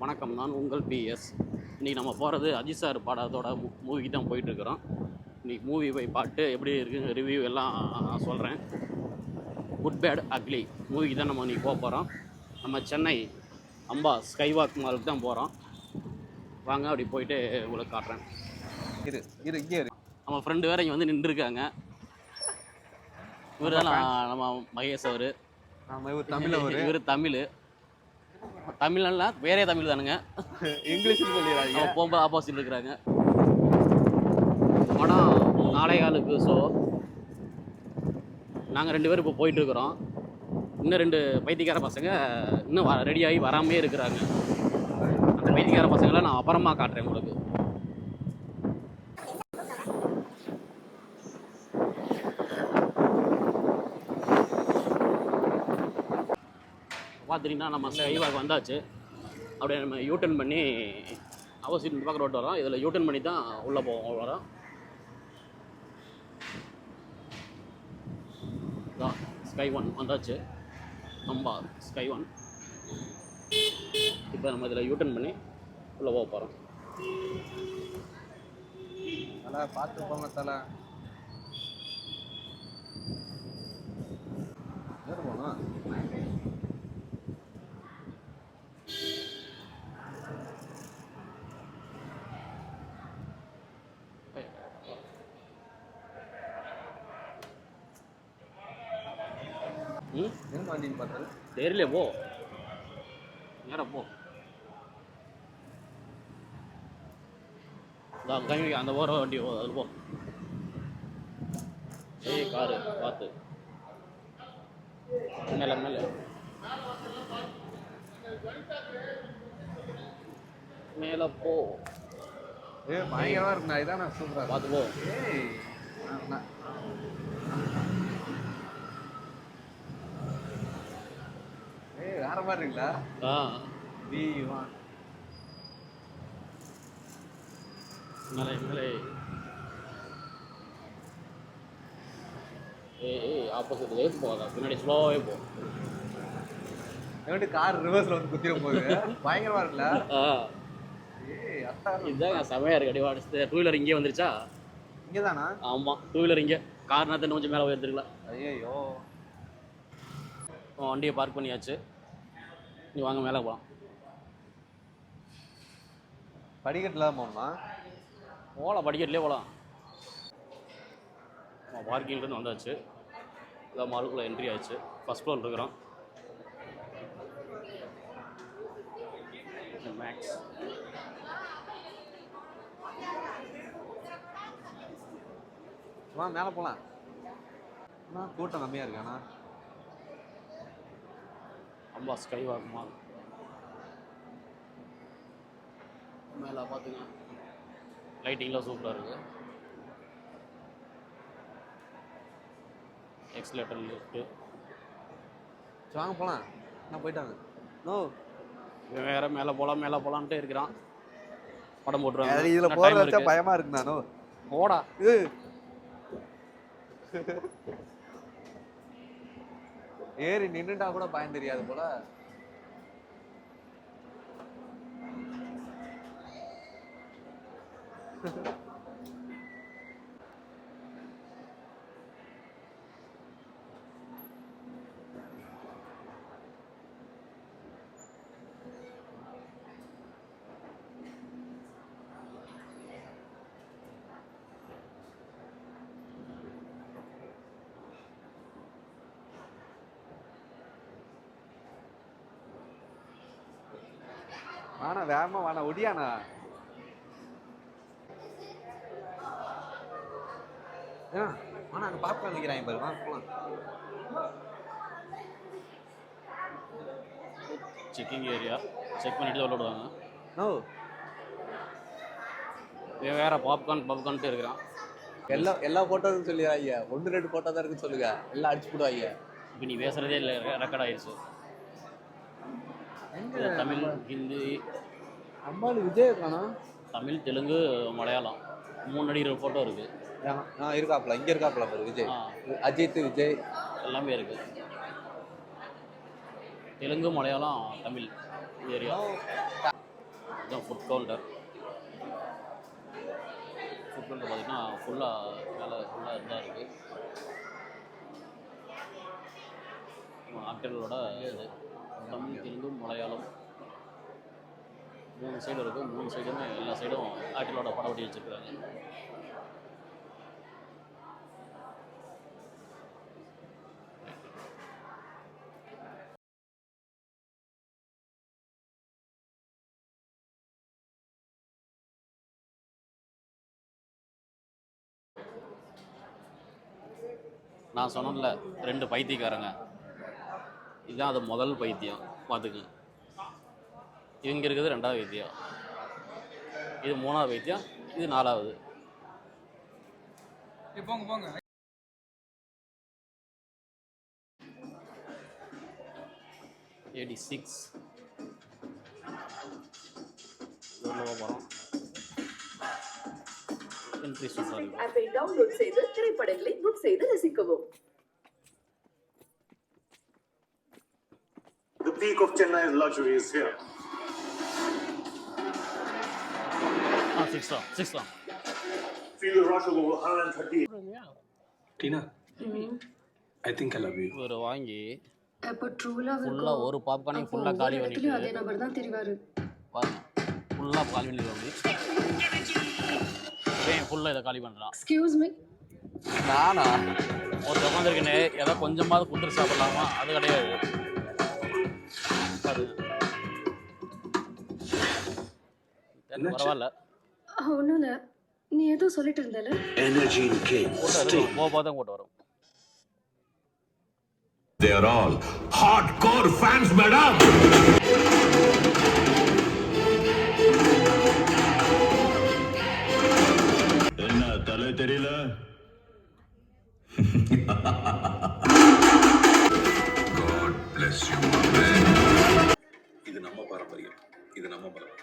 வணக்கம், நான் உங்கள் பிஎஸ். இன்றைக்கி நம்ம போகிறது அஜித் சார் படத்தோட மூவிக்கு தான் போயிட்டுருக்குறோம். இன்றைக்கி மூவி போய் பார்த்து எப்படி இருக்குது ரிவ்யூ எல்லாம் சொல்கிறேன். குட் பேட் அக்லி மூவிக்கு தான் நம்ம இன்றைக்கி போகிறோம். நம்ம சென்னை அம்பா ஸ்கைவாக் மாலுக்கு தான் போகிறோம். வாங்க அப்படி போயிட்டு உங்களுக்கு காட்டுறேன். இங்கே நம்ம ஃப்ரெண்டு வேறு இங்கே வந்து நின்றுருக்காங்க. இவர் தான் நம்ம மகேஷ் அவர். இவர் தமிழ்லாம் வேறே தமிழ் தானுங்க, இங்கிலீஷில் சொல்லிடுறாங்க. போகும்போது ஆப்போசிட் இருக்கிறாங்க. படம் 4:15 ஷோ. நாங்கள் 2 பேரும் இப்போ போயிட்டுருக்குறோம். இன்னும் 2 பைத்தியக்கார பசங்க இன்னும் ரெடியாகி வராமே இருக்கிறாங்க. அந்த பைத்தியக்கார பசங்களை நான் அப்புறமா காட்டுறேன் உங்களுக்கு. பார்த்துட்டிங்கன்னா நம்ம ஸ்கைவாக் வந்தாச்சு. அப்படியே நம்ம யூட்டர்ன் பண்ணி அவசியம் இந்த பக்கம் ரோட்டு வரோம். இதில் யூட்டர்ன் பண்ணி தான் உள்ளே போவோம். வரோம் ஸ்கை ஒன் வந்தாச்சு. Amba sky one. இப்போ நம்ம இதில் யூட்டர்ன் பண்ணி உள்ளே போக போகிறோம். தலை பார்த்து போங்க தலை. போனா எங்க வண்டின்னு பார்த்தாரு தெரியல. போ நேரா போ. அந்த ஓர வண்டி அது போ. ஏய் காரு பார்த்து மேலே மேலே மேலே போ. பயங்கரமா இருக்குண்ணா. இதான் நான் சூப்பரா பார்த்து போ. வேற மாதிரி இருக்குல்ல. மேலே மேலே. ஏய் ஆப்போசிட் லேஸ் போகாத, பின்னாடி ஸ்லோவே போ. கார் ரிவர்ஸ்ல வந்து குத்திர போகுது. பயங்கரமா இருக்குல்ல. இதுதான் செமையா இருக்கு. அடி 2 வீலர் இங்கே வந்துருச்சா? இங்கதானா? ஆமா, 2 வீலர் இங்கே. கார் நேரத்தை கொஞ்சம் மேலே உயர்த்துருக்கலாம். ஐயோ, வண்டியை பார்க் பண்ணியாச்சு. நீ வாங்க மேலே போகலாம். படிக்கட்டுலாம் போகணுமா? போகலாம், படிக்கட்டுலேயே போகலாம். பார்க்கிங்லேருந்து வந்தாச்சு. அதான் மாலுக்குள்ளே என்ட்ரி ஆச்சு. ஃபஸ்ட் ஃப்ளோர் இருக்கிறோம். மேக்ஸ் மேலே போகலாம். கூட்டம் கம்மியாக இருக்காண்ணா. அம்பா ஸ்கைவாக் மால் மேலே பார்த்துங்க. லைட்டிங்லாம் சூப்பராக இருக்குது. Accelerator lift. வாங்க போகலாம். நான் போயிட்டாங்க. வேற மேலே போகலான்ட்டே இருக்கிறான். படம் போட்டுருவாங்க. இதில் போகிற வச்சா பயமாக இருக்கு. நானோ ஓடா. ஏறி நின்றுட்டா கூட பயம் தெரியாது போல. வாணா வேகமா வாணா, ஒடியாண்ணா. வாணா, அங்கே பாப்கார்ன் வைக்கிறாங்க பாரு. வாங்க போகலாம். செக்கிங் ஏரியா செக் பண்ணிட்டு உள்ள விடுவாங்க. வேற பாப்கார்ன்ட்டு இருக்கிறான். எல்லா ஃபோட்டோவும் சொல்லிடுறாங்க. 1-2 ஃபோட்டோ தான் இருக்குன்னு சொல்லுங்க. எல்லாம் அடிச்சு போடுவாங்க. இப்போ நீ பேசுகிறதே இல்லை, ரெக்கார்ட் ஆயிடுச்சு. தமிழ், ஹிந்தி, அம்பாள் விஜய் இருக்கானா? தமிழ், தெலுங்கு, மலையாளம் 3 நடிகர் ஃபோட்டோ இருக்குது. இருக்காப்ல, இங்கே இருக்காப்ல பாரு விஜய். அஜித், விஜய் எல்லாமே இருக்குது. தெலுங்கு, மலையாளம், தமிழ் ஏரியா. இதுதான் ஃபுட் கவுண்டர். ஃபுட் கவுண்டர் பார்த்தீங்கன்னா ஃபுல்லாக வேலை ஃபுல்லாக இருந்தால் இருக்குது. ஆக்டர்களோட இது தமிழ், தெலுங்கு, மலையாளம் 3 சைடு இருக்குது. 3 சைடுமே எல்லா சைடும் ஆக்டர்களோட படம் ஒட்டி வச்சுருக்குறாங்க. நான் சொன்னேன்ல 2 பைத்தியக்காரங்க, இதுதான் அது முதல் பைத்தியம் பார்த்துக்கு. இவங்க இருக்குது 2வது பைத்தியம், இது 3வது பைத்தியம், இது 4வது. போங்க போங்க. 86 போகிறோம். என்ட்ரி சொல்கிறாங்க. ஆப்பை டவுன்லோட் செய்து திரைப்படங்களை புக் செய்து ரசிக்கவும். The peak of Chennai's luxury is here. 6 தான். Feel the rush of over 130. Tina, I think I love you. ஒரு வாங்கி அப்போ ட்ரூலா ஃபுல்லாக ஒரு பாப்கார்னையும் ஃபுல்லாக காலி பண்ணிட்டு அதே நபர் தான் தெரிவாரு. பாருங்க, ஃபுல்லாக காலி பண்ணி ஃபுல்லாக இதை காலி பண்ணுறான். Excuse me. நானா ஒரு உட்காந்துருக்கேனே ஏதோ கொஞ்சமாவது குதிரை சாப்பிடலாமா, அது கிடையாது. பரவாயில்ல, ஒன்றும் இல்லை, நீ ஏதோ சொல்லிட்டு இருந்தல. Energy in King. போக தான் கூட்ட வரும். They are all hardcore fans, madam. என்ன தலை தெரியல? God bless you, my man. இது நம்ம பாரம்பரியம், இது நம்ம பலம்.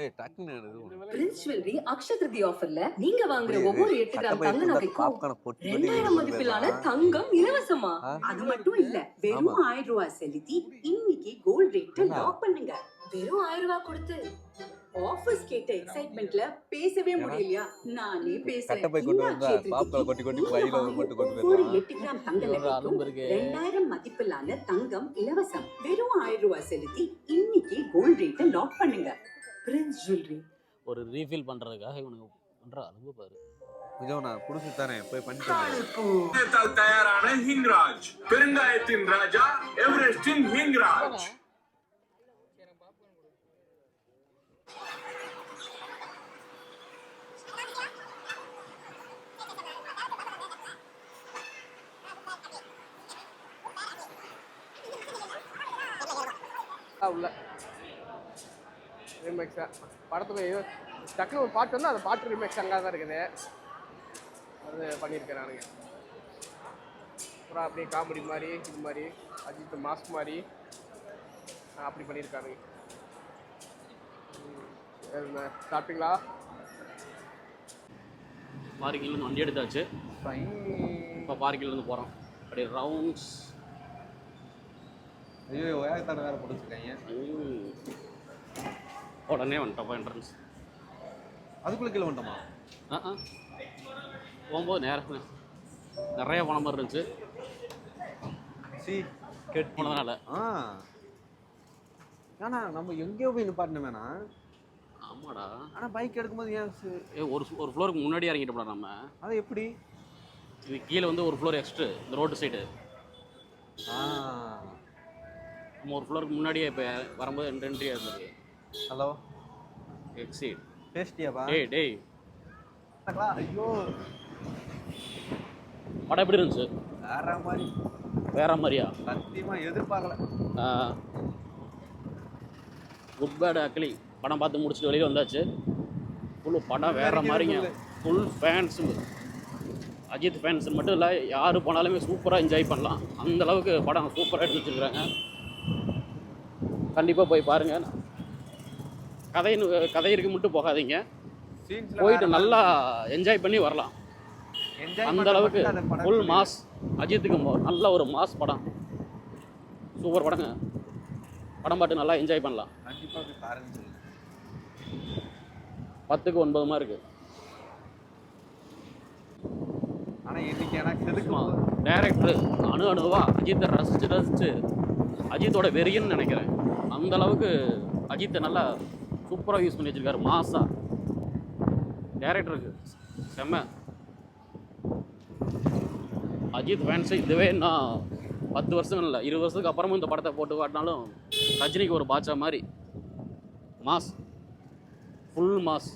ஏய் டக்குன்னு இது பிரின்ஸ் ஜுவல்லரி அக்ஷய திருதி ஆஃபர்ல நீங்க வாங்குற ஒவ்வொரு 8 கிராம் தங்க நகைக்கும் பாப்கார்ன் போட்டு 2000 மதிப்பிலான தங்கம் இலவசமா. அது மட்டும் இல்ல, வெறும் 1000 ரூபாய் செலுத்தி இன்னைக்கு கோல்ட் ரேட் லாக் பண்ணுங்க. வெறும் 1000 ரூபாய் கொடுத்து ஆஃபர்ஸ் கேட்ட எக்ஸைட்மென்ட்ல பேசவே முடியலையா? நானே பேசுறேன். கட்டப்பை கொண்டு வந்தா பாப்கார்ன் கொட்டி கையில போட்டு கொண்டு ஒரு வரலாம். 8 கிராம் தங்க நகைக்கும் 2000 மதிப்பிலான தங்கம் இலவசம். வெறும் 1000 ரூபாய் செலுத்தி இன்னைக்கு கோல்ட் ரேட் லாக் பண்ணுங்க. Prince jewellery. ஒரு ரீஃபில் பண்ணுறதுக்காக இவனுக்கு பண்ணுற அனுபவ பாரு. கொஞ்சம் நான் குடிச்சு தானே போய் பண்ணிட்டு தயாரான ஹிங்ராஜ், பெருங்காயத்தின் ராஜா, எவரெஸ்டின் ஹிங்ராஜ். உள்ள ரிமேக்ஸா படத்துல டக்குனு ஒரு பாட்டு வந்து அந்த பாட்டு ரிமேக்ஸ் அங்கே தான் இருக்குது. அது பண்ணியிருக்கேன் நானுங்க. அப்புறம் அப்படியே காமெடி மாதிரி இது மாதிரி அஜித் மாஸ்க் மாதிரி அப்படி பண்ணியிருக்கானுங்க. சாப்பிட்டீங்களா? பார்க்கிங்லேருந்து வண்டி எடுத்தாச்சு. இப்போ பார்க்கிங்லேருந்து போகிறோம். அப்படியே ரவுண்ட்ஸ். ஐயோ வேகத்தான வேற போட்டுருக்காங்க. உடனே வந்துட்டோம் என்ட்ரன்ஸ். அதுக்குள்ள கீழே வந்துட்டோமா? போகும்போது நிறைய பணம் மாதிரி இருந்துச்சு. கெட் போனதுனால ஏன்னா நம்ம எங்கேயோ போய் நிப்பாட்டினோம் வேணா. ஆமாடா, ஆனால் பைக் எடுக்கும்போது ஏன் ஒரு ஃப்ளோருக்கு முன்னாடி இறங்கிட்டோம்டா நம்ம. அது எப்படி? இது கீழே வந்து ஒரு ஃப்ளோர் எக்ஸ்ட்ரா இந்த ரோடு சைடு. நம்ம ஒரு ஃப்ளோருக்கு முன்னாடியே இப்போ வரும்போது என்ட்ரியாக இருந்தது. ஹலோ எக்ஸிட் டேஸ்டியாப்பா? டேய் ஐயோ படம் எப்படி இருந்துச்சு? வேற மாதிரியா? சத்தியமாக எதிர்பார்க்கல. குட் பேட் அக்லி படம் பார்த்து முடிச்சுட்டு வெளியில் வந்தாச்சு. ஃபுல்லு படம் வேற மாதிரிங்க. ஃபுல் ஃபேன்ஸு, அஜித் ஃபேன்ஸ் மட்டும் இல்லை, யார் போனாலுமே சூப்பராக என்ஜாய் பண்ணலாம். அந்தளவுக்கு படம் சூப்பராக எடுத்து வச்சுருக்குறாங்க. கண்டிப்பாக போய் பாருங்கள். கதை இருக்கு மட்டும் போகாதீங்க, போயிட்டு நல்லா என்ஜாய் பண்ணி வரலாம். அந்த அளவுக்கு ஃபுல் மாஸ். அஜித்துக்கு நல்ல ஒரு மாஸ் படம், சூப்பர் படங்க. படம் பாட்டு நல்லா என்ஜாய் பண்ணலாம். கண்டிப்பா போய் பாருன்னு சொல்லுங்க. 10க்கு 9 மார்க்கு. ஆனா இன்னைக்கு எனக்கு எதுக்கு டைரக்டர் அணுவா அஜித்தை ரசிச்சு அஜித்தோட வெறியன்னு நினைக்கிறேன். அந்த அளவுக்கு அஜித்தை நல்லா சூப்பராக யூஸ் பண்ணி வச்சிருக்காரு. மாசா டைரக்டருக்கு செம்ம. அஜித் ஃபேன்ஸு இதுவே நான் 10 வருஷம் இல்லை 20 வருஷத்துக்கு அப்புறமும் இந்த படத்தை போட்டு காட்டினாலும் ரஜினிக்கு ஒரு பாட்சா மாதிரி மாஸ், ஃபுல் மாஸ்.